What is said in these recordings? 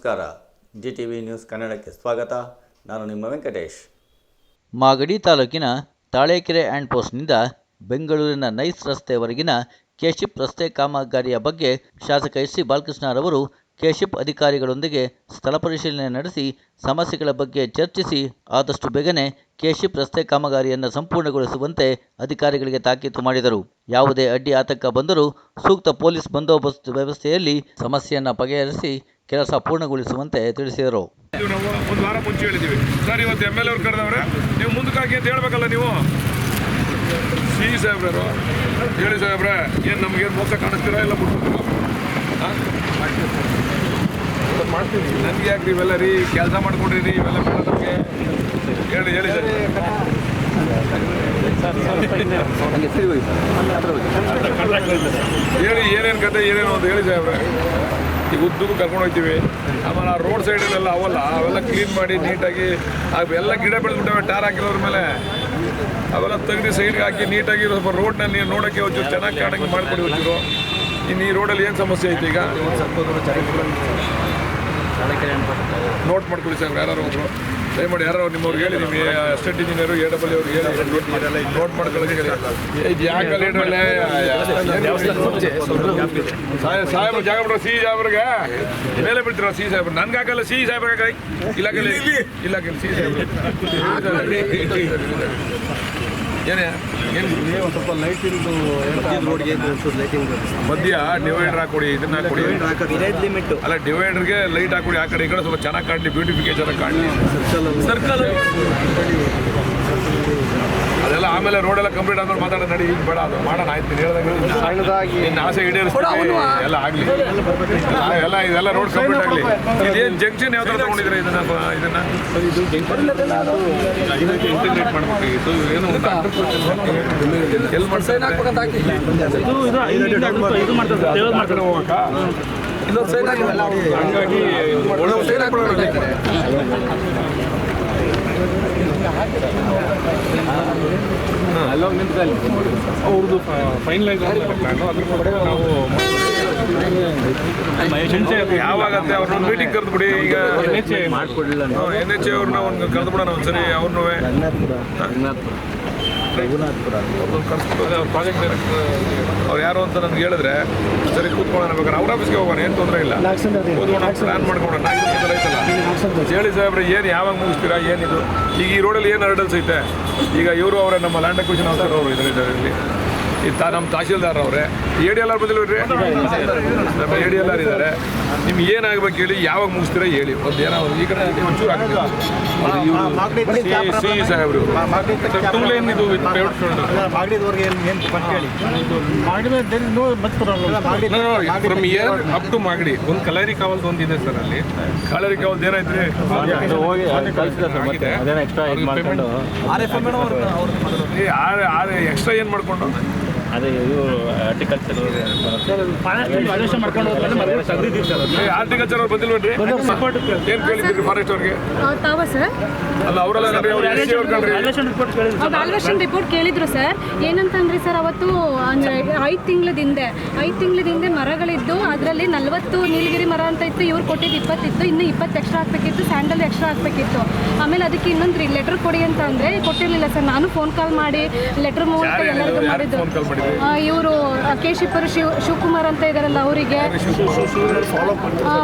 ನಮಸ್ಕಾರ. GTV news ಕನ್ನಡಕ್ಕೆ ಸ್ವಾಗತ. ನಾನು ನಿಮ್ಮ ವೆಂಕಟೇಶ್. ಮಾಗಡಿ ತಾಲೂಕಿನ ತಾಳೇಕೆರೆ ಹ್ಯಾಂಡ್ ಪೋಸ್ಟ್ನಿಂದ ಬೆಂಗಳೂರಿನ ನೈಸ್ ರಸ್ತೆವರೆಗಿನ ಕೆಶಿಪ್ ರಸ್ತೆ ಕಾಮಗಾರಿಯ ಬಗ್ಗೆ ಶಾಸಕ ಎಸ್ ಸಿ ಬಾಲಕೃಷ್ಣರವರು ಕೆಶಿಪ್ ಅಧಿಕಾರಿಗಳೊಂದಿಗೆ ಸ್ಥಳ ಪರಿಶೀಲನೆ ನಡೆಸಿ ಸಮಸ್ಯೆಗಳ ಬಗ್ಗೆ ಚರ್ಚಿಸಿ ಆದಷ್ಟು ಬೇಗನೆ ಕೆಶಿಪ್ ರಸ್ತೆ ಕಾಮಗಾರಿಯನ್ನು ಸಂಪೂರ್ಣಗೊಳಿಸುವಂತೆ ಅಧಿಕಾರಿಗಳಿಗೆ ತಾಕೀತು ಮಾಡಿದರು. ಯಾವುದೇ ಅಡ್ಡಿ ಆತಂಕ ಬಂದರೂ ಸೂಕ್ತ ಪೊಲೀಸ್ ಬಂದೋಬಸ್ತ್ ವ್ಯವಸ್ಥೆಯಲ್ಲಿ ಸಮಸ್ಯೆಯನ್ನು ಬಗೆಹರಿಸಿ ಕೆಲಸ ಪೂರ್ಣಗೊಳಿಸುವಂತೆ ತಿಳಿಸಿದರು. ಒಂದು ವಾರ ಮುಂಚೆ ಹೇಳಿದ್ದೀವಿ ಸರ್, ಇವತ್ತು MLA ಅವ್ರು ಕರೆದವ್ರೆ, ನೀವು ಮುಂದಕ್ಕೆ ಹಾಕಿ ಅಂತ ಹೇಳ್ಬೇಕಲ್ಲ. ನೀವು ಸಿ ಸಾಹೇಬ್ರು ಹೇಳಿ ಸಾಹೇಬ್ರೆ, ಏನು ನಮಗೇನು ಮೋಸ ಕಾಣಿಸ್ತೀರಾ ಇಲ್ಲ ಬಿಟ್ಬಿಡ್ತೀರಾ? ಮಾಡ್ತೀವಿ. ನನಗೆ ಯಾಕೆ ಇವೆಲ್ಲ ರೀ ಕೆಲಸ ಮಾಡ್ಕೊಂಡಿರಿ, ಇವೆಲ್ಲ ಬೇಡ ನಮಗೆ. ಹೇಳಿ ಸರ್. ಹೇಳಿ ಏನೇನು ಕತೆ ಏನೇನು ಅಂತ ಹೇಳಿ ಸಾಹೇಬ್ರೆ. ಈಗ ಉದ್ದಕ್ಕೂ ಕರ್ಕೊಂಡು ಹೋಗ್ತೀವಿ. ಆಮೇಲೆ ಆ ರೋಡ್ ಸೈಡಲ್ಲೆಲ್ಲ ಅವೆಲ್ಲ ಕ್ಲೀನ್ ಮಾಡಿ ನೀಟಾಗಿ ಅವೆಲ್ಲ ಗಿಡ ಬೆಳೆದ್ಬಿಟ್ಟವೆ ಟಾರ್ ಹಾಕಿರೋದ್ರ ಮೇಲೆ. ಅವೆಲ್ಲ ತೆಗೆದು ಸೈಡ್ಗೆ ಹಾಕಿ ನೀಟಾಗಿ ಸ್ವಲ್ಪ ರೋಡ್ನ ನೀವು ನೋಡೋಕ್ಕೆ ಒಂಚೂರು ಚೆನ್ನಾಗಿ ಕಾಣಂಗೆ ಮಾಡಿಕೊಡಿ ಒಂಚೂರು. ಇನ್ನು ಈ ರೋಡಲ್ಲಿ ಏನು ಸಮಸ್ಯೆ ಐತೆ ಈಗ ನೋಟ್ ಮಾಡ್ಕೊಳ್ಳಿ ಸರ್. ಯಾರು ಒಬ್ಬರು ದಯಮಾಡಿ ಯಾರು ನಿಮ್ಮವ್ರಿಗೆ ಹೇಳಿ, ನಿಮ್ಮ ಎಸ್ಟೇಟ್ ಇಂಜಿನಿಯರು AW ಅವ್ರಿಗೆ ಹೇಳಿ ನೋಟ್ ಮಾಡ್ಕೊಳ್ಳೋಕೆ. ಯಾಕೆ ಲೀಡ್ರಲ್ಲೇ ಸಾಹೇಬ್ರು ಜಾಗ ಬಿಡ್ರೋ ಸಿ ಸಾಹೇಬ್ರಿಗೆ ಮೇಲೆ ಬಿಡ್ತಿರೋ ಸಿ ಸಾಹೇಬ್ರು. ನನ್ಗೆ ಹಾಕಲ್ಲ, ಸಿ ಸಾಹೇಬ್ರಿಗೆ ಇಲಾಖೆ ಸಿ ಸಾಹೇಬ್ರು ಏನೇ ಸ್ವಲ್ಪ ಲೈಟಿಂಗ್ ಮಧ್ಯ ಡಿವೈಡರ್ ಹಾಕೊಡಿ, ಇದನ್ನ ಹಾಕೊಡಿ. ಅಲ್ಲ, ಡಿವೈಡರ್ಗೆ ಲೈಟ್ ಹಾಕೊಡಿ. ಆ ಕಡೆ ಈ ಕಡೆ ಸ್ವಲ್ಪ ಚೆನ್ನಾಗಿ ಕಾಣಲಿ, ಬ್ಯೂಟಿಫಿಕೇಶನ್ ಕಾಣಲಿ. ಸರ್ಕಲ್ ಅದೆಲ್ಲ ಆಮೇಲೆ ರೋಡೆಲ್ಲ ಕಂಪ್ಲೀಟ್ ಆದ್ಮೇಲೆ ಮಾತಾಡೋಣ ನಡಿ. ಈಗ ಬೇಡ, ಅದು ಮಾಡೋಣ. ಆಯ್ತು, ಹೇಳ್ದಂಗೆ ನಿನ್ನ ಆಸೆ ಈಡೇರಿಸ್ತೀವಿ. ಎಲ್ಲ ಆಗಲಿ, ಇದೆಲ್ಲ ರೋಡ್ ಕಂಪ್ಲೀಟ್ ಆಗಲಿ. ಇದೇನು ಜಂಕ್ಷನ್ ಯಾವ ಥರ ತೊಗೊಂಡಿದ್ರೆ ಇದನ್ನ ಇಂಟಿಗ್ರೇಟ್ ಮಾಡಬೇಕಾಗಿತ್ತು. ಏನು ಎಲ್ಲಿ ಮಾಡ್ತಾರೆ ಹೋಗಕ್ಕ ಇನ್ನೊಂದು ಸೈನ್ ಹಂಗಾಗಿ ಸೈನ್ ಅವ್ರದ್ದು ಫೈನಲೈಸ್ ನಾವು ಯಾವಾಗತ್ತೆ ಅವ್ರನ್ನ ಮೀಟಿಂಗ್ ಕರೆದ್ಬಿಡಿ. ಈಗ NHA ಅವ್ರನ್ನ ಒಂದು ಕರೆದ್ಬಿಡೋಣ ಒಂದ್ಸರಿ. ಅವ್ರನ್ನೂ ಪ್ರಾಜೆಕ್ಟ್ ಡೈರೆಕ್ಟರ್ ಅವ್ರು ಯಾರು ಅಂತ ನನಗೆ ಹೇಳಿದ್ರೆ ಸರಿ ಕೂತ್ಕೊಳ್ಳೋಣ. ಬೇಕಾದ್ರೆ ಅವ್ರ ಆಫೀಸ್ಗೆ ಹೋಗೋಣ, ಏನು ತೊಂದರೆ ಇಲ್ಲ. ಕೂತ್ಕೊಂಡು ಪ್ಲಾನ್ ಮಾಡ್ಕೊಡೋಣ. ಐತಲ್ಲ ಹೇಳಿ ಸಾಹೇಬ್ರೆ, ಏನು ಯಾವಾಗ ಮುಗಿಸ್ತೀರಾ, ಏನಿದು ಈಗ ಈ ರೋಡಲ್ಲಿ ಏನು ಹರ್ಡಲ್ಸ್ ಐತೆ? ಈಗ ಇವರು ಅವರೇ ನಮ್ಮ ಲ್ಯಾಂಡ್ ಅಕ್ವಿಸಿಷನ್ ಆಫೀಸರ್ ಅವರು ಇದರಲ್ಲಿ ನಮ್ಮ ತಹಶೀಲ್ದಾರ್ ಅವರೇ ADLR ಬಂದಿಲ್ರಿ, ನಮ್ಮ ADLR ಇದ್ದಾರೆ. ನಿಮ್ಗೆ ಏನಾಗಬೇಕು ಹೇಳಿ, ಯಾವಾಗ ಮುಗಿಸ್ತೀರಾ ಹೇಳಿ. ಒಂದು ಏನೋ ಈ ಕಡೆ ಒಂಚೂರು ಆಗ್ತದೆ. ಸಿ ಸಾಹೇಬ್ರು from year up to Magadi ಒಂದು ಕಲಾರಿ ಕಾವಲ್ದು ಒಂದಿದೆ ಸರ್. ಅಲ್ಲಿ ಕಲಾರಿ ಕಾವಲ್ದು ಏನಾಯ್ತು ಎಕ್ಸ್ಟ್ರಾ ಏನು ಮಾಡ್ಕೊಂಡು ಅದೇ ಇದು ಆರ್ಟಿಕಲ್ಚರ್ ಆರ್ಟಿಕಲ್ಚರ್ ಅವ್ರು ಬಂದಿಲ್ವನ್ರಿ? ಏನು ಕೇಳಿದ್ರಿ ಫಾರೆಸ್ಟ್ ಅವ್ರಿಗೆ? ಅಲ್ಲ, ಅವರೆಲ್ಲ ವ್ಯಾಲ್ಯೂಯೇಷನ್ ರಿಪೋರ್ಟ್ ಕೇಳಿದ್ರು ಸರ್. ಏನಂತಂದ್ರೆ ಸರ್, ಅವತ್ತು 5 ತಿಂಗಳ ಹಿಂದೆ ಮರಗಳಿದ್ದು ಅದರಲ್ಲಿ 40 ನೀಲಗಿರಿ ಮರ ಅಂತ ಇತ್ತು. ಇವ್ರು ಕೊಟ್ಟಿದ್ದು 20 ಇತ್ತು. ಇನ್ನು 20 ಎಕ್ಸ್ಟ್ರಾ ಹಾಕ್ಬೇಕಿತ್ತು, ಸ್ಯಾಂಡಲ್ ಎಕ್ಸ್ಟ್ರಾ ಹಾಕ್ಬೇಕಿತ್ತು. ಆಮೇಲೆ ಅದಕ್ಕೆ ಇನ್ನೊಂದು ಲೆಟರ್ ಕೊಡಿ ಅಂತ ಅಂದರೆ ಕೊಟ್ಟಿರಲಿಲ್ಲ ಸರ್. ನಾನು ಫೋನ್ ಕಾಲ್ ಮಾಡಿ ಲೆಟರ್ ಮೂಲಕ ಎಲ್ಲರಿಗೂ ಮಾಡಿದ್ದು. ಇವರು ಕೆಶಿಪರು ಶಿವಕುಮಾರ್ ಅಂತ ಇದಾರಲ್ಲ, ಅವರಿಗೆ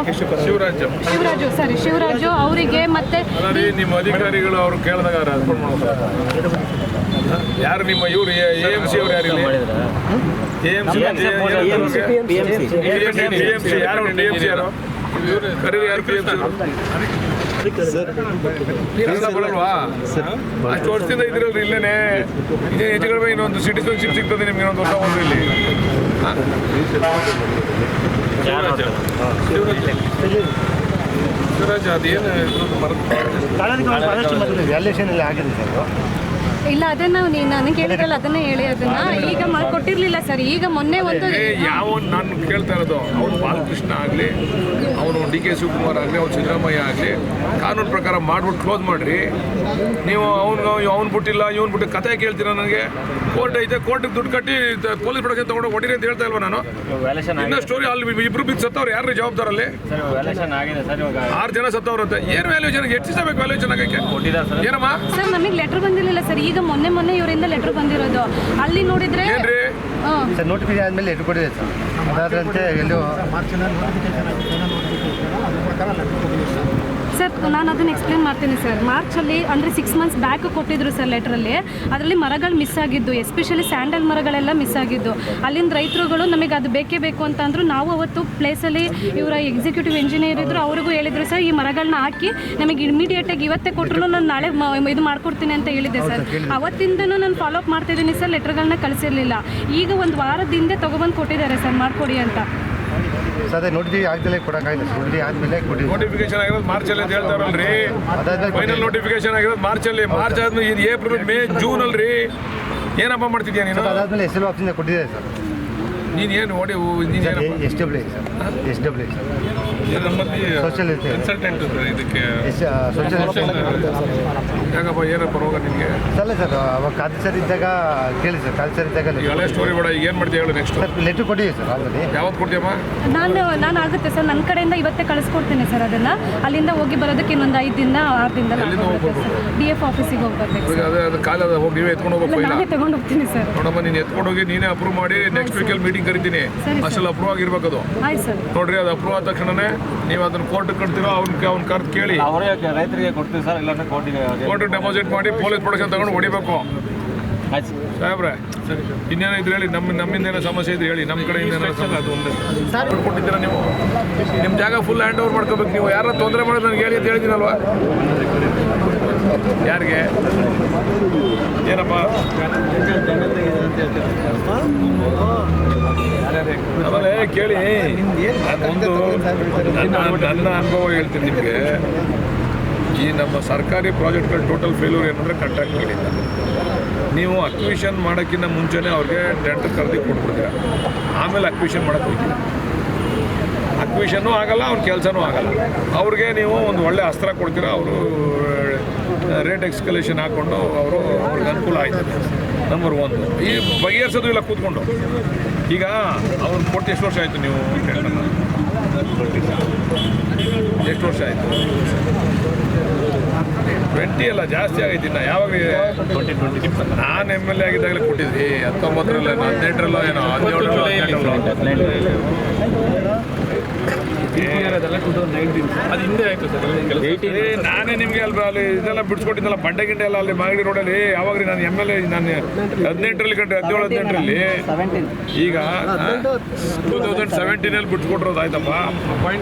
ಶಿವರಾಜು ಅವರಿಗೆ ಮತ್ತೆ ನಿಮ್ಮ ಅಧಿಕಾರಿಗಳು ಅವ್ರು ಕೇಳಿದಾಗ ಯಾರು ನಿಮ್ಮ ಇವರು AMC ಅವ್ರು ಯಾರಿಲ್ಲ? AMC ಯಾರು? DMC ಯಾರು ಕರೀರಿ? ಯಾರು ಬರಲ್ವಾ? ಅಷ್ಟು ವರ್ಷದಿಂದ ಇದ್ರಲ್ರಿ ಇಲ್ಲೇನೆ. ಇದೇ ಹೆಚ್ಚು ಕಡಿಮೆ ಇನ್ನೊಂದು ಸಿಟಿಸನ್ಶಿಪ್ ಸಿಗ್ತದೆ ನಿಮ್ಗೆ, ಇನ್ನೊಂದು ವರ್ಷ ಹೋದ್ರೆ ಇಲ್ಲಿ. ಶಿವರಾಜ್ ಅದೇನು ವ್ಯಾಲ್ಯೂಯೇಷನ್ ಎಲ್ಲ ಆಗಿದೆ ಸರ್. ಇಲ್ಲ ಅದನ್ನ ನನಗೆ ಹೇಳಿದ್ರಲ್ಲ ಅದನ್ನೇ ಹೇಳಿ ಅದನ್ನ ಈಗ ಕೊಟ್ಟಿರ್ಲಿಲ್ಲ ಸರ್. ಈಗ ಮೊನ್ನೆ ಒಂದು ಯಾವ ನಾನು ಕೇಳ್ತಾ ಇರೋದು, ಅವನು ಬಾಲಕೃಷ್ಣ ಆಗಲಿ, ಅವನು ಡಿ ಕೆ ಶಿವಕುಮಾರ್ ಆಗಲಿ, ಅವ್ನು ಸಿದ್ದರಾಮಯ್ಯ ಆಗಲಿ, ಕಾನೂನು ಪ್ರಕಾರ ಮಾಡ್ಬಿಟ್ಟು ಕ್ಲೋಸ್ ಮಾಡಿರಿ. ನೀವು ಅವ್ನು ಬಿಟ್ಟಿಲ್ಲ ಇವ್ನು ಬಿಟ್ಟು ಕತೆ ಕೇಳ್ತೀರಾ ನನಗೆ? ಕೋರ್ಟ್ ಐತೆ, ಕೋರ್ಟಿಗೆ ದುಡ್ಡು ಕಟ್ಟಿ ಪೊಲೀಸ್ ಪ್ರೊಡಕ್ಷನ್ ತೊಗೊಂಡು ಹೊಡಿರಿ ಅಂತ ಹೇಳ್ತಾ ಇಲ್ವಾ ನಾನು? ಇನ್ನೂ ಸ್ಟೋರಿ ಅಲ್ಲಿ ಇಬ್ರು ಬಿದ್ದು ಸತ್ತವ್ರು, ಯಾರು ಜವಾಬ್ದಾರಲ್ಲಿ? 6 ಜನ ಸತ್ತವ್ರಂತೆ. ಏನು ವ್ಯಾಲ್ಯೂಷನ್ ಎಷ್ಟು ದಿವಸ ಬೇಕು ವ್ಯಾಲ್ಯೂಷನ್ ಆಗಕ್ಕೆ? ಏನಮ್ಮ ಸರ್ ನಮಗೆ ಲೆಟರ್ ಬಂದಿರಲಿಲ್ಲ ಸರ್. ಈಗ ಮೊನ್ನೆ ಇವರಿಂದ ಲೆಟರ್ ಬಂದಿರೋದು. ಅಲ್ಲಿ ನೋಡಿದ್ರೆ ಏನ್ರಿ ಸರ್ ನೋಟಿಫಿಕೇಶನ್ ಆದಮೇಲೆ ಲೆಟರ್ ಕೊಟ್ಟಿದೆ ಸರ್. ಅದಾದ್ರಂತೆ ಎಲ್ಲೋ ಸರ್ ನಾನು ಅದನ್ನು ಎಕ್ಸ್ಪ್ಲೇನ್ ಮಾಡ್ತೀನಿ ಸರ್. ಮಾರ್ಚಲ್ಲಿ ಅಂದರೆ 6 months ಬ್ಯಾಕ್ ಕೊಟ್ಟಿದ್ರು ಸರ್ ಲೆಟ್ರಲ್ಲಿ. ಅದರಲ್ಲಿ ಮರಗಳು ಮಿಸ್ ಆಗಿದ್ದು, ಎಸ್ಪೆಷಲಿ ಸ್ಯಾಂಡಲ್ ಮರಗಳೆಲ್ಲ ಮಿಸ್ ಆಗಿದ್ದು. ಅಲ್ಲಿಂದ ರೈತರುಗಳು ನಮಗೆ ಅದು ಬೇಕೇ ಬೇಕು ಅಂತ ಅಂದರು. ನಾವು ಅವತ್ತು ಪ್ಲೇಸಲ್ಲಿ ಇವರ ಎಕ್ಸಿಕ್ಯೂಟಿವ್ ಇಂಜಿನಿಯರ್ ಇದ್ದರು, ಅವ್ರಿಗೂ ಹೇಳಿದ್ರು ಸರ್ ಈ ಮರಗಳನ್ನ ಹಾಕಿ ನಮಗೆ ಇಮಿಡಿಯೇಟಾಗಿ ಇವತ್ತೇ ಕೊಟ್ಟರು ನಾನು ನಾಳೆ ಇದು ಮಾಡ್ಕೊಡ್ತೀನಿ ಅಂತ ಹೇಳಿದ್ದೆ ಸರ್. ಅವತ್ತಿಂದನೂ ನಾನು ಫಾಲೋ ಅಪ್ ಮಾಡ್ತಿದ್ದೀನಿ ಸರ್. ಲೆಟರ್ಗಳನ್ನ ಕಳಿಸಿರಲಿಲ್ಲ. ಈಗ ಒಂದು ವಾರದ ಹಿಂದೆ ತೊಗೊಬಂದು ಕೊಟ್ಟಿದ್ದಾರೆ ಸರ್ ಮಾಡಿಕೊಡಿ ಅಂತ. ಸರ್ ನೋಟಿಫಿಕೇಶನ್ ಆಗದಲ್ಲೇ ಕೊಡೋಕ್ಕಾಗಿಲ್ಲ ಸರ್. ನೋಟಿಫಿಕೇಶನ್ ಆದಮೇಲೆ ಕೊಟ್ಟಿದ್ದೀವಿ. ನೋಟಿಫಿಕೇಶನ್ ಆಗಿರೋದು ಮಾರ್ಚಲ್ಲಿ ಅಂತ ಹೇಳ್ತಾರಲ್ರಿ. ಫೈನಲ್ ನೋಟಿಫಿಕೇಶನ್ ಆಗಿರೋದು ಮಾರ್ಚಲ್ಲಿ. ಮಾರ್ಚ್ ಆದ್ಮೇಲೆ ಇದು ಏಪ್ರಿಲ್ ಮೇ ಜೂನ್ ಅಲ್ರಿ. ಏನಪ್ಪ ಮಾಡ್ತಿದ್ಯಾ ನೀನು? ಅದಾದಮೇಲೆ SLO ಆಫೀಸಿಂದ ಕೊಟ್ಟಿದೆ ಸರ್. ನೀನೇನು ನೋಡಿ ನೀನೇನಪ್ಪ SW ಸರ್. ಸೋಷಿಯಲ್ ಕನ್ಸಲ್ಟೆಂಟ್ ಇದಕ್ಕೆ ಸೋಷಿಯಲ್ ಯಾಕಪ್ಪ ಏನಪ್ಪ ರೋಗ ನಿಮಗೆ? ಅಲ್ಲ ಸರ್ ಅವಾಗ ಕಾದು ಸರ್ ಇದ್ದಾಗ ಕೇಳಿ ಸರ್. ಕಾದು ಸರ್ ಇದ್ದಾಗ ಹಳೆ ಸ್ಟೋರಿ ಬೇಡ, ಈಗ ಏನು ಮಾಡ್ತೀವಿ ಹೇಳು ನೆಕ್ಸ್ಟ್? ಸರ್ ಲೆಟ್ರ್ ಕೊಟ್ಟಿದ್ದೀವಿ ಸರ್ ಆಲ್ರೆಡಿ. ಯಾವತ್ತು ಕೊಡ್ತೀಯಮ್ಮ? ನಾನು ಆಗುತ್ತೆ ಸರ್. ನನ್ನ ಕಡೆಯಿಂದ ಇವತ್ತೇ ಕಳಿಸ್ಕೊಡ್ತೀನಿ ಸರ್. ಅದನ್ನು ಅಲ್ಲಿಂದ ಹೋಗಿ ಬರೋದಕ್ಕೆ ಇನ್ನೊಂದು 5 ದಿನ 6 ದಿನದಲ್ಲಿ DF ಆಫೀಸಿಗೆ ಹೋಗ್ಬರ್ಬೇಕು ಸರ್. ಅದು ಕಾಲ ಹೋಗಿ ನೀವೇ ಎತ್ಕೊಂಡು ಹೋಗ್ಬೇಕು. ನಾನೇ ತಗೊಂಡು ಹೋಗ್ತೀನಿ ಸರ್. ನೋಡಮ್ಮ ನೀನು ಎತ್ಕೊಂಡು ಹೋಗಿ ನೀನೇ ಅಪ್ರೂವ್ ಮಾಡಿ ನೆಕ್ಸ್ಟ್ ವೀಕಲ್ಲಿ ಮೀಟಿಂಗ್ ಕರಿತೀನಿ. ಅಷ್ಟೆಲ್ಲ ಅಪ್ರೂವ್ ಆಗಿರ್ಬೇಕು ಅದು. ಆಯ್ತು ಸರ್. ನೋಡ್ರಿ ಅದು ಅಪ್ರೂವ್ ಆದ ತಕ್ಷಣನೇ ನೀವು ಅದನ್ನು ಕೋರ್ಟ್ಗೆ ಕಟ್ತೀರೋ ಅವ್ನ ಕರೆದು ಕೇಳಿ. ಅವರೇ ರೈತರಿಗೆ ಕೊಡ್ತೀವಿ ಸರ್, ಇಲ್ಲಾಂದ್ರೆ ಕೋರ್ಟ್ಗೆ ಡೆಪಾಸಿಟ್ ಮಾಡಿ ಪೊಲೀಸ್ ಪ್ರೊಡಕ್ಷನ್ ತಗೊಂಡು ಹೊಡಿಬೇಕು. ಆಯ್ತು ಸಾಹೇಬ್ರೆ ಇನ್ನೇನೋ ಇದ್ರೆ ಹೇಳಿ. ನಮ್ಮಿಂದ ಏನೋ ಸಮಸ್ಯೆ ಇದ್ರೆ ಹೇಳಿ. ನಮ್ಮ ಕಡೆಯಿಂದ ಏನೋ ಸಮಸ್ಯೆ ಅದು ಒಂದೇ ಕೊಟ್ಟಿದ್ದೀರಾ ನೀವು. ನಿಮ್ಮ ಜಾಗ ಫುಲ್ ಹ್ಯಾಂಡ್ ಓವರ್ ಮಾಡ್ಕೋಬೇಕು. ನೀವು ಯಾರು ತೊಂದರೆ ಮಾಡೋದು ನನಗೆ ಹೇಳಿ ಅಂತ ಹೇಳಿದ್ದೀನಲ್ವಾ? ಯಾರಿಗೆ ಏನಪ್ಪ ಆಮೇಲೆ ಕೇಳಿ, ಒಂದು ನನ್ನ ಅನುಭವ ಹೇಳ್ತೀನಿ ನಿಮಗೆ. ಈ ನಮ್ಮ ಸರ್ಕಾರಿ ಪ್ರಾಜೆಕ್ಟ್ಗಳು ಟೋಟಲ್ ಫೇಲ್ಯೂರ್ ಏನಂದರೆ ಕಾಂಟ್ರಾಕ್ಟ್ಗಳಿಂದ. ನೀವು ಅಕ್ವಿಷನ್ ಮಾಡೋಕ್ಕಿಂತ ಮುಂಚೆನೇ ಅವ್ರಿಗೆ ಟೆಂಡರ್ ಕರೆದಿ ಕೊಟ್ಬಿಡ್ತೀರ. ಆಮೇಲೆ ಅಕ್ವಿಷನ್ ಮಾಡೋಕ್ಕೆ ಹೋಗ್ತೀರ. ಅಕ್ವಿಷನ್ನೂ ಆಗಲ್ಲ, ಅವ್ರ ಕೆಲಸನೂ ಆಗಲ್ಲ. ಅವ್ರಿಗೆ ನೀವು ಒಂದು ಒಳ್ಳೆ ಅಸ್ತ್ರ ಕೊಡ್ತೀರ. ಅವರು ರೇಟ್ ಎಕ್ಸ್ಕಲೇಷನ್ ಹಾಕ್ಕೊಂಡು ಅವ್ರಿಗೆ ಅನುಕೂಲ ಆಯ್ತದೆ. ನಂಬರ್ 1 ಈ ಬಗೆಹರಿಸೋದು ಇಲ್ಲ ಕೂತ್ಕೊಂಡು. ಈಗ ಅವ್ರು ಕೊಟ್ಟು ಎಷ್ಟು ವರ್ಷ ಆಯಿತು ನೀವು ಟೆಂಡರ್ನ? ಎಷ್ಟು ವರ್ಷ ಆಯಿತು? 20 ಅಲ್ಲ, ಜಾಸ್ತಿ ಆಗೈತಿ. ನಾ ಯಾವಾಗ ನಾನು MLA ಆಗಿದ್ದಾಗಲೇ ಕೊಟ್ಟಿದ್ರಿ. 19ರಲ್ಲ 18ರಲ್ಲ ಏನೋ 17 ಅದು ಹಿಂದೆ ಆಯಿತು ಸರ್. ನಾನೇ ನಿಮಗೆ ಅಲ್ಲಿ ಇದೆಲ್ಲ ಬಿಡಿಸ್ಕೊಟ್ಟಿದ್ದಲ್ಲ ಬಂಡೆ ಗಿಂಡೆ ಎಲ್ಲ ಅಲ್ಲಿ ಮಾಗಡಿ ರೋಡಲ್ಲಿ. ಯಾವಾಗ ರೀ ನಾನು MLA ನಾನು 18ರಲ್ಲಿ ಕಂಡ್ರೆ 17-18ರಲ್ಲಿ. ಈಗ 2017 ಬಿಟ್ಕೊಟ್ರೋದು ಆಯ್ತಪ್ಪ.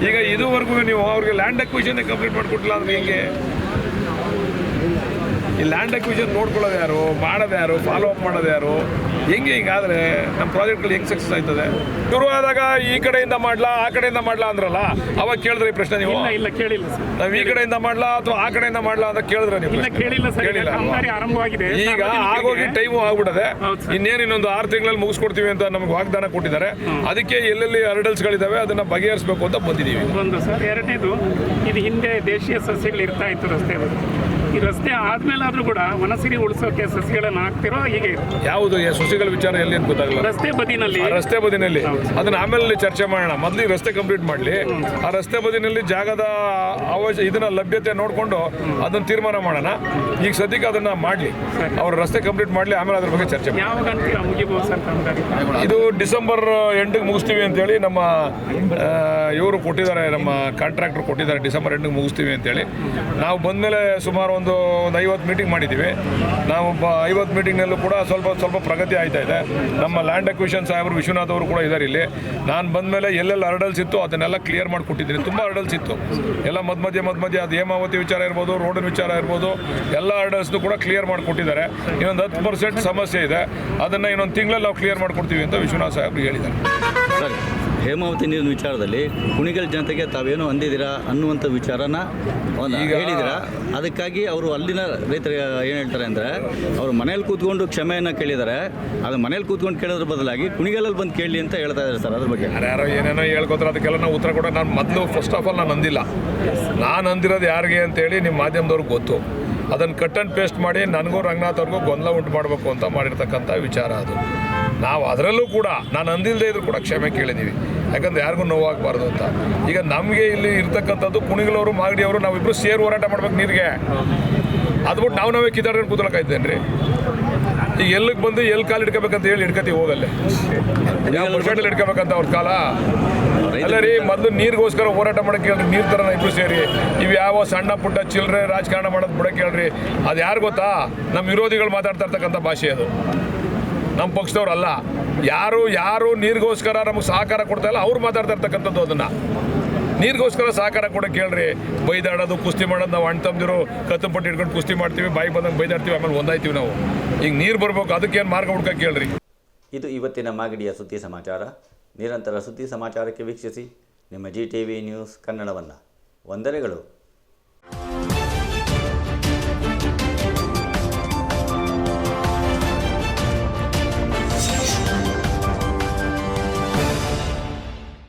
ಈಗ ಇದುವರೆಗೂ ನೀವು ಅವ್ರಿಗೆ ಲ್ಯಾಂಡ್ ಅಕ್ವಿಷನ್ ಕಂಪ್ಲೀಟ್ ಮಾಡಿಕೊಟ್ಟಿಲ್ಲ ಅಂದ್ರೆ ಹೆಂಗೆ? ಈ ಲ್ಯಾಂಡ್ ಅಕ್ವಿಷನ್ ನೋಡ್ಕೊಳ್ಳೋದು ಯಾರು, ಮಾಡೋದು ಯಾರು, ಫಾಲೋ ಅಪ್ ಮಾಡೋದು ಯಾರು? ಹೆಂಗೆ ಹಿಂಗಾದರೆ ನಮ್ಮ ಪ್ರಾಜೆಕ್ಟ್ಗಳು ಹೆಂಗೆ ಸಕ್ಸಸ್ ಆಯ್ತದೆ? ಶುರು ಆದಾಗ ಈ ಕಡೆಯಿಂದ ಮಾಡ್ಲಾ ಆ ಕಡೆಯಿಂದ ಮಾಡ್ಲಾ ಅಂದ್ರಲ್ಲ, ಅವಾಗ ಕೇಳಿದ್ರೆ ಈ ಪ್ರಶ್ನೆ ನೀವು? ಇಲ್ಲ ಕೇಳಿಲ್ಲ ಸರ್. ನಾವು ಈ ಕಡೆಯಿಂದ ಮಾಡ್ಲಾ ಅಥವಾ ಆ ಕಡೆಯಿಂದ ಮಾಡ್ಲಾ ಅಂತ ಕೇಳಿದ್ರೆ ನೀವು? ಕೇಳಿಲ್ಲ ಸರ್. ಆರಂಭವಾಗಿದೆ. ಈಗ ಆಗೋಗಿ ಟೈಮು ಆಗ್ಬಿಡದೆ. ಇನ್ನೇನು ಇನ್ನೊಂದು 6 ತಿಂಗಳಲ್ಲಿ ಮುಗಿಸ್ಕೊಡ್ತೀವಿ ಅಂತ ನಮ್ಗೆ ವಾಗ್ದಾನ ಕೊಟ್ಟಿದ್ದಾರೆ. ಅದಕ್ಕೆ ಎಲ್ಲೆಲ್ಲಿ ಹರ್ಡಲ್ಸ್ಗಳಿದ್ದಾವೆ ಅದನ್ನು ಬಗೆಹರಿಸಬೇಕು ಅಂತ ಬಂದಿದ್ದೀವಿ. ಒಂದು ಸರ್. ಎರಡನೇದು, ಇದು ಹಿಂದೆ ದೇಶೀಯ ಸಸ್ಯಗಳು ಇರ್ತಾ ಇತ್ತು ರಸ್ತೆ. ಈ ರಸ್ತೆ ಆದ್ಮೇಲಾದ್ರೂ ಕೂಡ ವನಸಿರಿ ಉಳಿಸೋಕೆ ಸಸಿಗಳನ್ನು ಹಾಕ್ತಿರೋ ಹೀಗೆ ಯಾವುದು ಸಸಿಗಳ ವಿಚಾರ ಎಲ್ಲಿ ಅಂತ ಗೊತ್ತಾಗಲ್ಲ. ರಸ್ತೆ ಬದಿನಲ್ಲಿ ಅದನ್ನ ಆಮೇಲೆ ಚರ್ಚೆ ಮಾಡೋಣ. ಮೊದಲು ರಸ್ತೆ ಕಂಪ್ಲೀಟ್ ಮಾಡಲಿ. ಆ ರಸ್ತೆ ಬದಿನಲ್ಲಿ ಜಾಗದ ಇದನ್ನ ಲಭ್ಯತೆ ನೋಡಿಕೊಂಡು ಅದನ್ನ ತೀರ್ಮಾನ ಮಾಡೋಣ. ಈಗ ಸದ್ಯಕ್ಕೆ ಅದನ್ನ ಮಾಡಲಿ, ಅವ್ರ ರಸ್ತೆ ಕಂಪ್ಲೀಟ್ ಮಾಡಲಿ, ಆಮೇಲೆ ಅದ್ರ ಬಗ್ಗೆ ಚರ್ಚೆ ಮಾಡೋಣ. ಯಾವಾಗ ಅಂತೀರಾ ಮುಗಿಬೋದು ಸರ್? ಇದು ಡಿಸೆಂಬರ್ ಎಂಡಿಗೆ ಮುಗಿಸ್ತೀವಿ ಅಂತೇಳಿ ನಮ್ಮ ಇವರು ಕೊಟ್ಟಿದ್ದಾರೆ, ನಮ್ಮ ಕಾಂಟ್ರಾಕ್ಟರ್ ಕೊಟ್ಟಿದ್ದಾರೆ. ಡಿಸೆಂಬರ್ ಎಂಡಿಗೆ ಮುಗಿಸ್ತೀವಿ ಅಂತೇಳಿ. ನಾವು ಬಂದಮೇಲೆ ಸುಮಾರು ಒಂದು 50 ಮೀಟಿಂಗ್ ಮಾಡಿದ್ದೀವಿ. ನಾವು 50 ಮೀಟಿಂಗ್ನಲ್ಲೂ ಕೂಡ ಸ್ವಲ್ಪ ಪ್ರಗತಿ ಆಯ್ತಾ ಇದೆ. ನಮ್ಮ ಲ್ಯಾಂಡ್ ಅಕ್ವಿಷನ್ ಸಾಹೇಬರು ವಿಶ್ವನಾಥ್ ಅವರು ಕೂಡ ಇದ್ದಾರೆ ಇಲ್ಲಿ. ನಾನು ಬಂದಮೇಲೆ ಎಲ್ಲೆಲ್ಲ ಹರ್ಡಲ್ಸ್ ಇತ್ತು ಅದನ್ನೆಲ್ಲ ಕ್ಲಿಯರ್ ಮಾಡಿ ಕೊಟ್ಟಿದ್ದೀನಿ. ತುಂಬ ಹರ್ಡಲ್ಸ್ ಇತ್ತು ಎಲ್ಲ ಮಧ್ಯ ಅದು ಹೇಮಾವತಿ ವಿಚಾರ ಇರ್ಬೋದು, ರೋಡಿನ ವಿಚಾರ ಇರ್ಬೋದು, ಎಲ್ಲ ಹರ್ಡಲ್ಸ್ನು ಕೂಡ ಕ್ಲಿಯರ್ ಮಾಡಿಕೊಟ್ಟಿದ್ದಾರೆ. ಇನ್ನೊಂದು 10% ಸಮಸ್ಯೆ ಇದೆ, ಅದನ್ನು ಇನ್ನೊಂದು ತಿಂಗಳಲ್ಲಿ ನಾವು ಕ್ಲಿಯರ್ ಮಾಡಿಕೊಡ್ತೀವಿ ಅಂತ ವಿಶ್ವನಾಥ್ ಸಾಹೇಬರು ಹೇಳಿದ್ದಾರೆ. ಹೇಮಾವತಿ ನೀರಿನ ವಿಚಾರದಲ್ಲಿ ಕುಣಿಗಲ್ ಜನತೆಗೆ ತಾವೇನೋ ಅಂದಿದ್ದೀರಾ ಅನ್ನುವಂಥ ವಿಚಾರನ ಹೇಳಿದ್ದೀರಾ. ಅದಕ್ಕಾಗಿ ಅವರು ಅಲ್ಲಿನ ರೈತರು ಏನು ಹೇಳ್ತಾರೆ ಅಂದರೆ ಅವರು ಮನೇಲಿ ಕೂತ್ಕೊಂಡು ಕ್ಷಮೆಯನ್ನು ಕೇಳಿದ್ದಾರೆ. ಅದು ಮನೇಲಿ ಕೂತ್ಕೊಂಡು ಕೇಳೋದ್ರ ಬದಲಾಗಿ ಕುಣಿಗಲಲ್ಲಿ ಬಂದು ಕೇಳಲಿ ಅಂತ ಹೇಳ್ತಾ ಇದ್ದಾರೆ ಸರ್. ಅದ್ರ ಬಗ್ಗೆ ಯಾರೋ ಏನೇನೋ ಹೇಳ್ಕೊತಾರೆ, ಅದಕ್ಕೆಲ್ಲ ನಾವು ಉತ್ತರ ಕೊಡೋಕೆ ನಾನು ಮೊದಲು ಫಸ್ಟ್ ಆಫ್ ಆಲ್ ನಾನು ಅಂದಿಲ್ಲ. ನಾನು ಅಂದಿರೋದು ಯಾರಿಗೆ ಅಂತೇಳಿ ನಿಮ್ಮ ಮಾಧ್ಯಮದವ್ರಿಗೆ ಗೊತ್ತು. ಅದನ್ನು ಕಟ್ ಆ್ಯಂಡ್ ಪೇಸ್ಟ್ ಮಾಡಿ ನನಗೂ ರಂಗನಾಥ್ ಅವ್ರಿಗೂ ಗೊಂದಲ ಉಂಟು ಮಾಡಬೇಕು ಅಂತ ಮಾಡಿರ್ತಕ್ಕಂಥ ವಿಚಾರ ಅದು. ನಾವು ಅದರಲ್ಲೂ ಕೂಡ ನಾನು ಅಂದಿಲ್ಲದೆ ಇದ್ರೂ ಕೂಡ ಕ್ಷಮೆ ಕೇಳಿದ್ದೀವಿ, ಯಾಕಂದ್ರೆ ಯಾರಿಗೂ ನೋವಾಗಬಾರ್ದು ಅಂತ. ಈಗ ನಮಗೆ ಇಲ್ಲಿ ಇರ್ತಕ್ಕಂಥದ್ದು ಕುಣಿಗಲವರು ಮಾಗಡಿಯವರು ನಾವಿಬ್ಬರು ಸೇರಿ ಹೋರಾಟ ಮಾಡ್ಬೇಕು ನೀರಿಗೆ. ಅದ್ಬಿಟ್ಟು ನಾವೇ ಕಿತ್ತಾಡ್ಕೊಂಡು ಕೂತ್ಕೊಳ್ಳೋಕಾಯ್ತೇನೆ ರೀ. ಈಗ ಎಲ್ಲಿಗೆ ಬಂದು ಎಲ್ಲಿ ಕಾಲು ಹಿಡ್ಕೋಬೇಕಂತ ಹೇಳಿ ಹಿಡ್ಕತಿ ಹೋಗಲ್ಲೇ ಯಾವ ಬುರ್ಫೆಟಲ್ಲಿ ಹಿಡ್ಕೋಬೇಕಂತ ಅವ್ರ ಕಾಲ ಅಲ್ಲ ರೀ. ಮೊದಲು ನೀರಿಗೋಸ್ಕರ ಹೋರಾಟ ಮಾಡೋಕೆ ಹೇಳ್ರಿ, ನೀರು ಥರ ಇಬ್ಬರು ಸೇರಿ ಇವು ಯಾವ ಸಣ್ಣ ಪುಟ್ಟ ಚಿಲ್ಲರೆ ರಾಜಕಾರಣ ಮಾಡೋದು ಬಿಡೋಕೆ ಹೇಳ್ರಿ. ಅದು ಯಾರು ಗೊತ್ತಾ? ನಮ್ಮ ವಿರೋಧಿಗಳು ಮಾತಾಡ್ತಾ ಇರ್ತಕ್ಕಂಥ ಭಾಷೆ ಅದು, ನಮ್ಮ ಪಕ್ಷದವ್ರಲ್ಲ. ಯಾರು ನೀರಿಗೋಸ್ಕರ ನಮಗೆ ಸಹಕಾರ ಕೊಡ್ತಾ ಇಲ್ಲ ಅವ್ರು ಮಾತಾಡ್ತಾ ಇರ್ತಕ್ಕಂಥದ್ದು. ಅದನ್ನು ನೀರಿಗೋಸ್ಕರ ಸಹಕಾರ ಕೊಡೋಕೆ ಹೇಳ್ರಿ. ಬೈದಾಡೋದು, ಕುಸ್ತಿ ಮಾಡೋದು, ನಾವು ಅಣ್ಣ ತಮ್ಮದಿರು ಕತ್ತಪಟ್ಟು ಹಿಡ್ಕೊಂಡು ಕುಸ್ತಿ ಮಾಡ್ತೀವಿ, ಬಾಯಿ ಬಂದಂಗೆ ಬೈದಾಡ್ತೀವಿ, ಆಮೇಲೆ ಒಂದಾಯ್ತೀವಿ ನಾವು. ಈಗ ನೀರು ಬರಬೇಕು, ಅದಕ್ಕೇನು ಮಾರ್ಗ ಹುಡ್ಕಕ್ಕೆ ಹೇಳ್ರಿ. ಇದು ಇವತ್ತಿನ ಮಾಗಡಿಯ ಸುದ್ದಿ ಸಮಾಚಾರ. ನಿರಂತರ ಸುದ್ದಿ ಸಮಾಚಾರಕ್ಕೆ ವೀಕ್ಷಿಸಿ ನಿಮ್ಮ GTV ನ್ಯೂಸ್ ಕನ್ನಡವನ್ನು. ವಂದನೆಗಳು.